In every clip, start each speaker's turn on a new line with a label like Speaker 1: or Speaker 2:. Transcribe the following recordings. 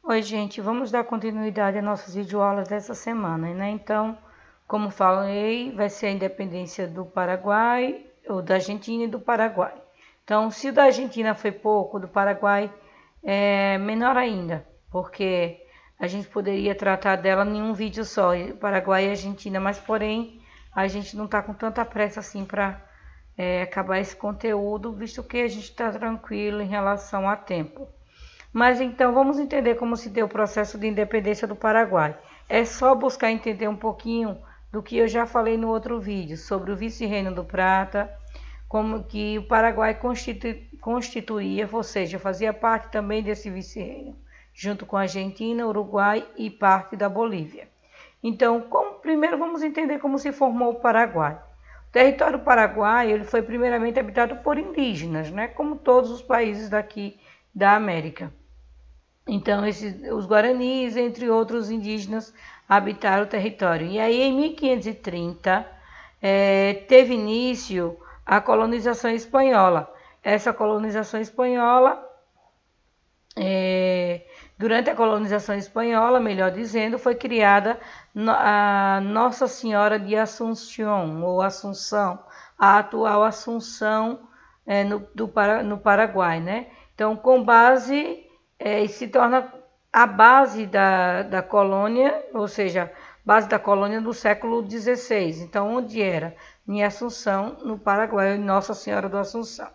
Speaker 1: Oi, gente, vamos dar continuidade às nossas videoaulas dessa semana, né? Então, como falei, vai ser a independência do Paraguai, ou da Argentina e do Paraguai. Então, se o da Argentina foi pouco, do Paraguai é menor ainda, porque a gente poderia tratar dela em um vídeo só, Paraguai e Argentina, mas porém a gente não está com tanta pressa assim para acabar esse conteúdo, visto que a gente está tranquilo em relação a tempo. Mas então vamos entender como se deu o processo de independência do Paraguai. É só buscar entender um pouquinho do que eu já falei no outro vídeo sobre o vice-reino do Prata, como que o Paraguai constituía, ou seja, fazia parte também desse vice-reino, junto com a Argentina, Uruguai e parte da Bolívia. Então, primeiro vamos entender como se formou o Paraguai. O território paraguaio ele foi primeiramente habitado por indígenas, né, como todos os países daqui da América. Então, os guaranis, entre outros indígenas, habitaram o território. E aí, em 1530, teve início a colonização espanhola. Essa colonização espanhola, durante a colonização espanhola, melhor dizendo, foi criada a Nossa Senhora de Assunção, ou Assunção, a atual Assunção no Paraguai, né? Então, com base se torna a base da colônia, ou seja, base da colônia do século XVI. Então, onde era? Em Assunção, no Paraguai, em Nossa Senhora do Assunção.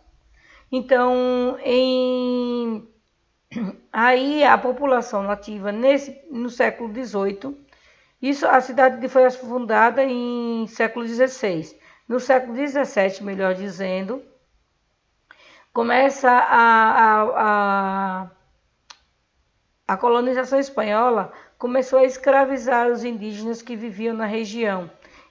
Speaker 1: Então, aí a população nativa no século XVIII, a cidade foi fundada em século XVI. No século XVII, melhor dizendo, começa a colonização espanhola começou a escravizar os indígenas que viviam na região.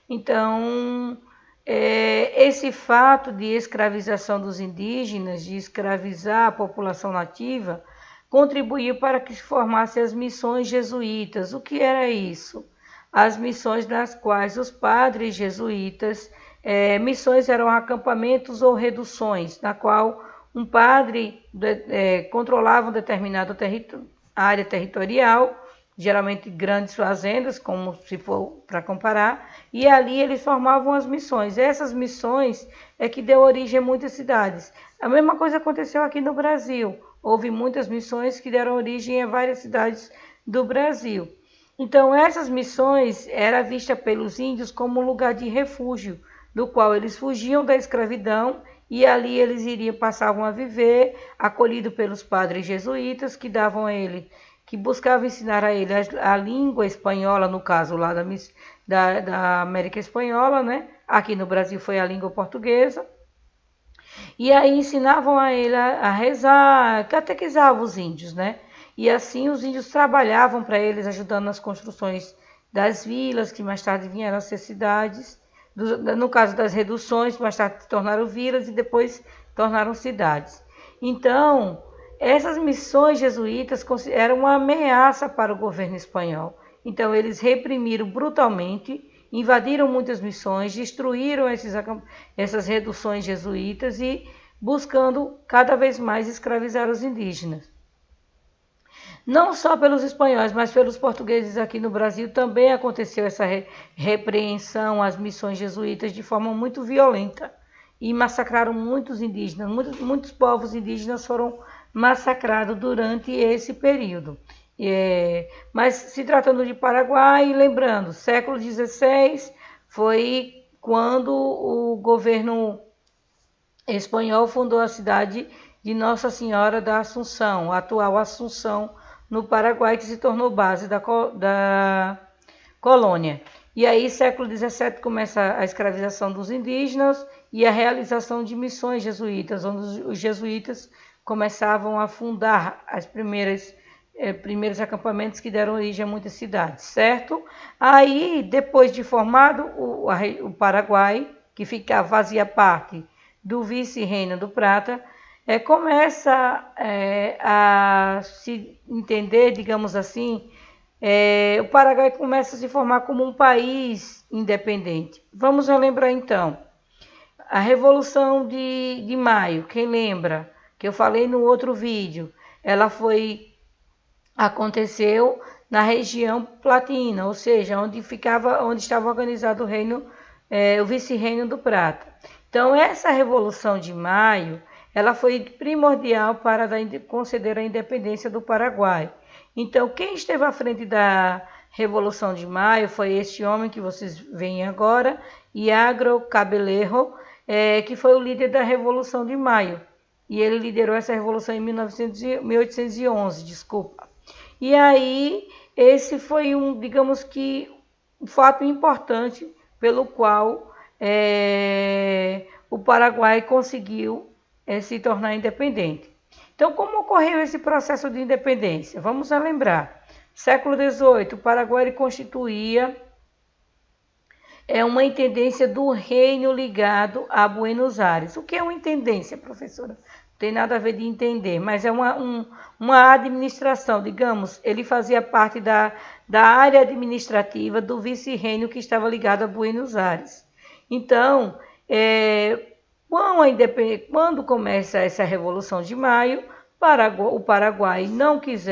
Speaker 1: Então, esse fato de escravização dos indígenas, de escravizar a população nativa, contribuiu para que se formassem as missões jesuítas. O que era isso? As missões nas quais os padres jesuítas, missões eram acampamentos ou reduções, na qual um padre controlava um determinado área territorial, geralmente grandes fazendas, como se for para comparar, e ali eles formavam as missões. Essas missões é que deu origem a muitas cidades. A mesma coisa aconteceu aqui no Brasil. Houve muitas missões que deram origem a várias cidades do Brasil. Então, essas missões eram vistas pelos índios como um lugar de refúgio, do qual eles fugiam da escravidão e ali eles passavam a viver, acolhido pelos padres jesuítas que buscavam ensinar a ele a língua espanhola, no caso lá da América Espanhola, né? Aqui no Brasil foi a língua portuguesa. E aí ensinavam a ele a rezar, catequizavam os índios, né? E assim os índios trabalhavam para eles, ajudando nas construções das vilas, que mais tarde vieram a ser cidades. No caso das reduções, mais tarde se tornaram vilas e depois tornaram cidades. Então, essas missões jesuítas eram uma ameaça para o governo espanhol. Então, eles reprimiram brutalmente, invadiram muitas missões, destruíram essas reduções jesuítas e buscando cada vez mais escravizar os indígenas. Não só pelos espanhóis, mas pelos portugueses aqui no Brasil também aconteceu essa repreensão às missões jesuítas de forma muito violenta e massacraram muitos indígenas. Muitos povos indígenas foram massacrados durante esse período. Mas se tratando de Paraguai, lembrando, século XVI foi quando o governo espanhol fundou a cidade de Nossa Senhora da Assunção, a atual Assunção, no Paraguai, que se tornou base da colônia. E aí, século XVII, começa a escravização dos indígenas e a realização de missões jesuítas, onde os jesuítas começavam a fundar os primeiros acampamentos que deram origem a muitas cidades, certo? Aí, depois de formado o Paraguai, que fazia parte do vice-reino do Prata, começa a se entender, digamos assim, o Paraguai começa a se formar como um país independente. Vamos relembrar então. A Revolução de Maio, quem lembra? Que eu falei no outro vídeo. Ela aconteceu na região Platina, ou seja, onde estava organizado o reino, o vice-reino do Prata. Então, essa Revolução de Maio, ela foi primordial para conceder a independência do Paraguai. Então, quem esteve à frente da Revolução de Maio foi este homem que vocês veem agora, Iagro Cabelejo, que foi o líder da Revolução de Maio. E ele liderou essa revolução em 1811, desculpa. E aí, esse foi digamos que, um fato importante pelo qual o Paraguai conseguiu se tornar independente. Então, como ocorreu esse processo de independência? Vamos lembrar. Século XVIII, o Paraguai constituía uma intendência do reino ligado a Buenos Aires. O que é uma intendência, professora? Não tem nada a ver de entender, mas é uma administração, digamos, ele fazia parte da área administrativa do vice-reino que estava ligado a Buenos Aires. Então, quando começa essa Revolução de Maio, o Paraguai não quis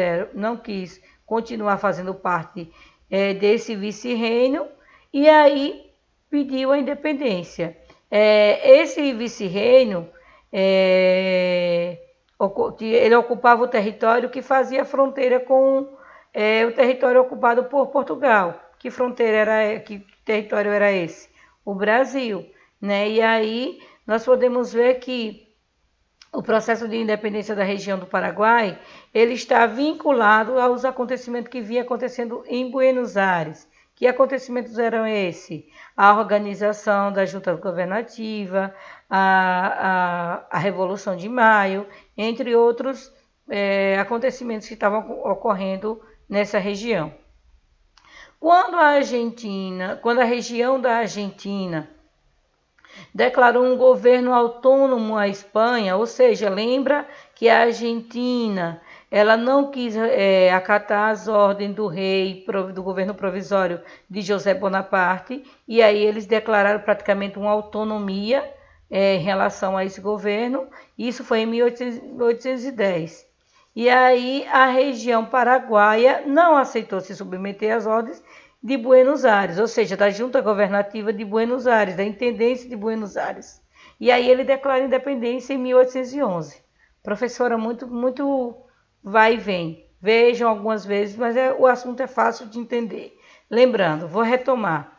Speaker 1: continuar fazendo parte desse vice-reino e aí pediu a independência. Esse vice-reino, ele ocupava o território que fazia fronteira com o território ocupado por Portugal. Que território era esse? O Brasil, né? E aí nós podemos ver que o processo de independência da região do Paraguai, ele está vinculado aos acontecimentos que vinham acontecendo em Buenos Aires. Que acontecimentos eram esses? A organização da junta governativa, a Revolução de Maio, entre outros acontecimentos que estavam ocorrendo nessa região. Quando a região da Argentina declarou um governo autônomo à Espanha, ou seja, lembra que a Argentina ela não quis acatar as ordens do rei, do governo provisório de José Bonaparte, e aí eles declararam praticamente uma autonomia em relação a esse governo. Isso foi em 1810. E aí a região paraguaia não aceitou se submeter às ordens de Buenos Aires, ou seja, da junta governativa de Buenos Aires, da intendência de Buenos Aires. E aí ele declara independência em 1811. Professora, muito vai e vem. Vejam algumas vezes, mas o assunto é fácil de entender. Lembrando, vou retomar.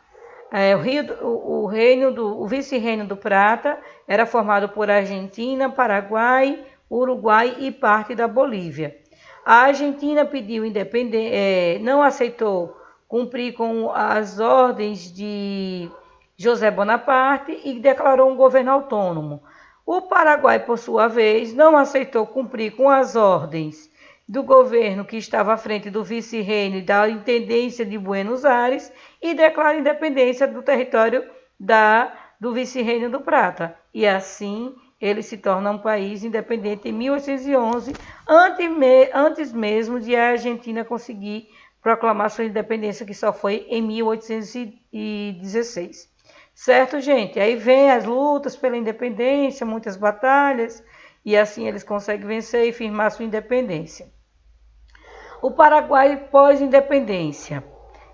Speaker 1: O vice-reino do Prata era formado por Argentina, Paraguai, Uruguai e parte da Bolívia. A Argentina pediu independência, não aceitou cumprir com as ordens de José Bonaparte e declarou um governo autônomo. O Paraguai, por sua vez, não aceitou cumprir com as ordens do governo que estava à frente do vice-reino e da intendência de Buenos Aires e declara independência do território do vice-reino do Prata. E assim ele se torna um país independente em 1811, antes mesmo de a Argentina conseguir proclamar sua independência, que só foi em 1816. Certo, gente? Aí vem as lutas pela independência, muitas batalhas, e assim eles conseguem vencer e firmar sua independência. O Paraguai pós-independência.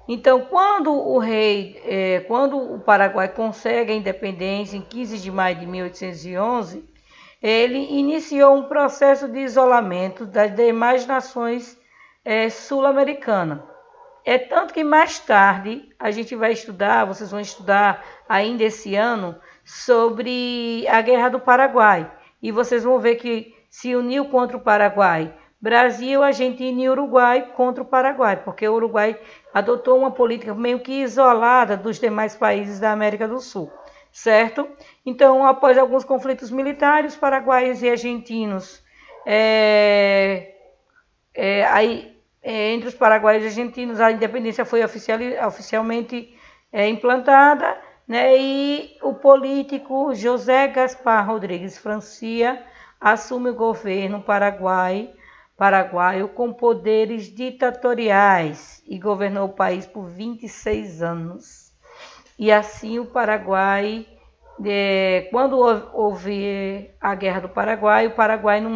Speaker 1: Então, quando o Paraguai consegue a independência em 15 de maio de 1811, ele iniciou um processo de isolamento das demais nações sul-americanas. Tanto que mais tarde a gente vai estudar, vocês vão estudar ainda esse ano, sobre a Guerra do Paraguai. E vocês vão ver que se uniu contra o Paraguai Brasil, Argentina e Uruguai contra o Paraguai, porque o Uruguai adotou uma política meio que isolada dos demais países da América do Sul, certo? Então, após alguns conflitos militares, paraguaios e argentinos, entre os paraguaios e argentinos, a independência foi oficialmente implantada, né? E o político José Gaspar Rodrigues Francia assume o governo paraguaio com poderes ditatoriais e governou o país por 26 anos. E assim o Paraguai quando houve a Guerra do Paraguai, o Paraguai não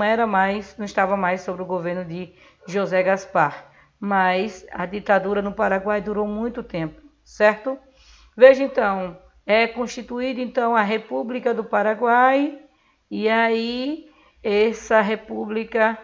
Speaker 1: estava mais sob o governo de José Gaspar, mas a ditadura no Paraguai durou muito tempo, certo? Veja então, é constituída então a República do Paraguai, e aí essa república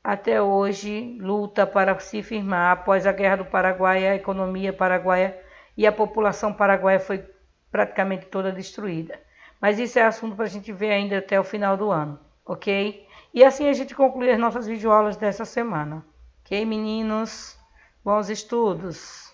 Speaker 1: até hoje luta para se firmar. Após a Guerra do Paraguai, a economia paraguaia e a população paraguaia foi praticamente toda destruída. Mas isso é assunto para a gente ver ainda até o final do ano, ok? E assim a gente conclui as nossas videoaulas dessa semana. Ok, meninos? Bons estudos!